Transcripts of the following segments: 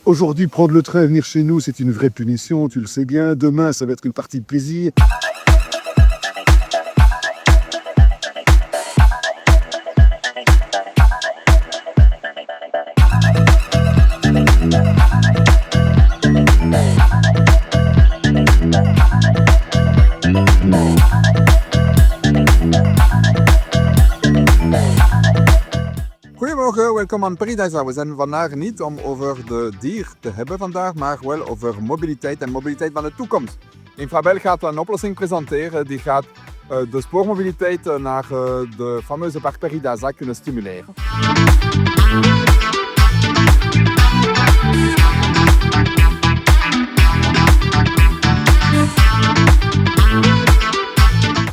Aujourd'hui, prendre le train et venir chez nous, c'est une vraie punition, tu le sais bien. Demain, ça va être une partie de plaisir. Goedemorgen, welkom aan Paradise. We zijn vandaag niet om over de dier te hebben vandaag, maar wel over mobiliteit en mobiliteit van de toekomst. Infrabel gaat een oplossing presenteren die gaat de spoormobiliteit naar de fameuze parc Paradise kunnen stimuleren.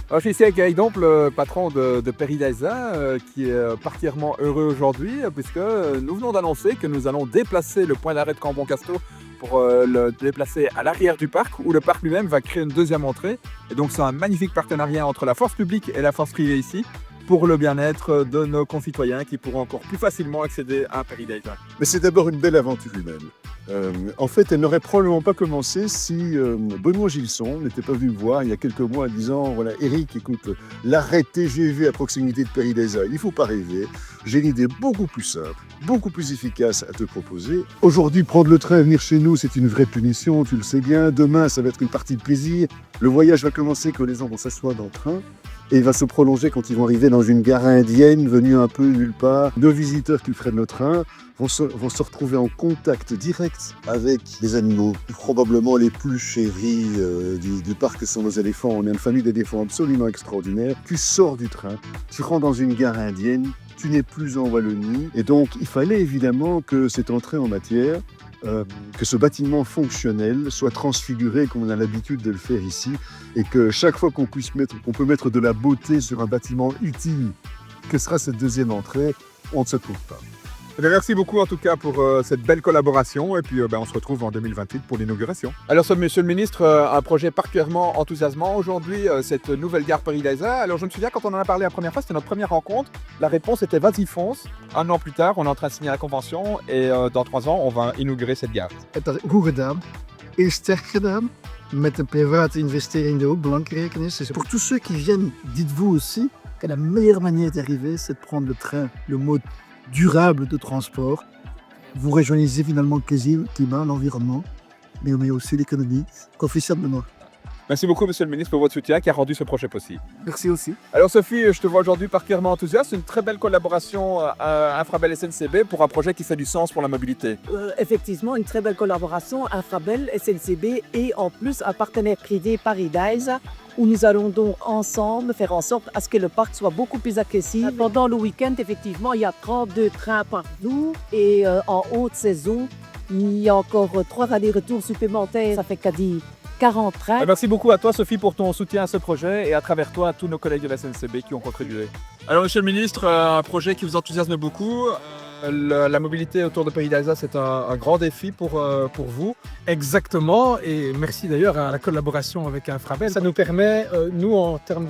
Alors, je suis ici avec Guy, le patron de Paradisa, qui est particulièrement heureux aujourd'hui, puisque nous venons d'annoncer que nous allons déplacer le point d'arrêt de Cambon-Casteau pour le déplacer à l'arrière du parc, où le parc lui-même va créer une deuxième entrée. Et donc c'est un magnifique partenariat entre la force publique et la force privée ici, pour le bien-être de nos concitoyens qui pourront encore plus facilement accéder à Paradisa. Mais c'est d'abord une belle aventure humaine. En fait, elle n'aurait probablement pas commencé si Benoît Gilson n'était pas venu me voir il y a quelques mois en disant « Voilà, Eric, écoute, l'arrêt TGV à proximité de Paradisa, il ne faut pas rêver. J'ai une idée beaucoup plus simple, beaucoup plus efficace à te proposer. Aujourd'hui, prendre le train et venir chez nous, c'est une vraie punition, tu le sais bien. Demain, ça va être une partie de plaisir. Le voyage va commencer quand les gens vont s'asseoir dans le train. Et il va se prolonger quand ils vont arriver dans une gare indienne, venue un peu nulle part. Nos visiteurs qui prennent le train vont se retrouver en contact direct avec les animaux, probablement les plus chéris du parc, que sont nos éléphants. On a une famille d'éléphants absolument extraordinaire. Tu sors du train, tu rentres dans une gare indienne, tu n'es plus en Wallonie. Et donc, il fallait évidemment que cette entrée en matière, que ce bâtiment fonctionnel soit transfiguré comme on a l'habitude de le faire ici, et que chaque fois qu'on peut mettre de la beauté sur un bâtiment utile, que sera cette deuxième entrée, on ne se trouve pas. Merci beaucoup en tout cas pour cette belle collaboration et puis on se retrouve en 2028 pour l'inauguration. Alors monsieur le ministre, un projet particulièrement enthousiasmant aujourd'hui, cette nouvelle gare Paradisa. Alors je me souviens quand on en a parlé la première fois, c'était notre première rencontre, la réponse était vas-y fonce. Un an plus tard, on est en train de signer la convention et dans 3 ans, on va inaugurer cette gare. Het is goed gedaan, is sterk gedaan, met een private investering die ook belangrijk is. Dus pour tous ceux qui viennent, dites-vous aussi que la meilleure manière d'arriver, c'est de prendre le train, le mode durable de transport. Vous rejoignez finalement le climat, l'environnement, mais aussi l'économie. Confesseur de moi. Merci beaucoup monsieur le ministre pour votre soutien qui a rendu ce projet possible. Merci aussi. Alors Sophie, je te vois aujourd'hui particulièrement enthousiaste, une très belle collaboration Infrabel SNCB pour un projet qui fait du sens pour la mobilité. Effectivement, une très belle collaboration Infrabel, SNCB et en plus un partenaire privé Paradisa où nous allons donc ensemble faire en sorte à ce que le parc soit beaucoup plus accessible. Pendant le week-end, effectivement, il y a 32 trains par jour et en haute saison, il y a encore 3 allers-retours supplémentaires. Ça fait qu'a dit 40 trains. Merci beaucoup à toi Sophie pour ton soutien à ce projet et à travers toi à tous nos collègues de la SNCB qui ont contribué. Alors monsieur le ministre, un projet qui vous enthousiasme beaucoup. La mobilité autour de Paradisa, c'est un grand défi pour vous. Exactement, et merci d'ailleurs à la collaboration avec Infrabel. Ça nous permet, nous, en termes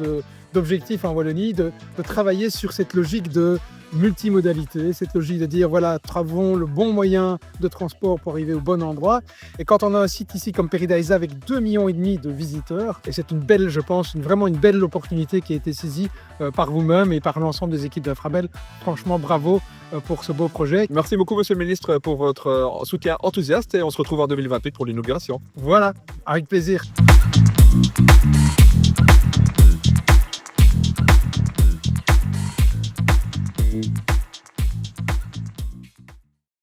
d'objectifs en Wallonie, de travailler sur cette logique de multimodalité, cette logique de dire, voilà, trouvons le bon moyen de transport pour arriver au bon endroit. Et quand on a un site ici comme Paradisa avec 2,5 millions de visiteurs, et c'est une belle, je pense, vraiment une belle opportunité qui a été saisie par vous-même et par l'ensemble des équipes d'Infrabel. Franchement, bravo pour ce beau projet. Merci beaucoup monsieur le ministre pour votre soutien enthousiaste et on se retrouve en 2028 pour l'inauguration. Voilà, avec plaisir. Thank you.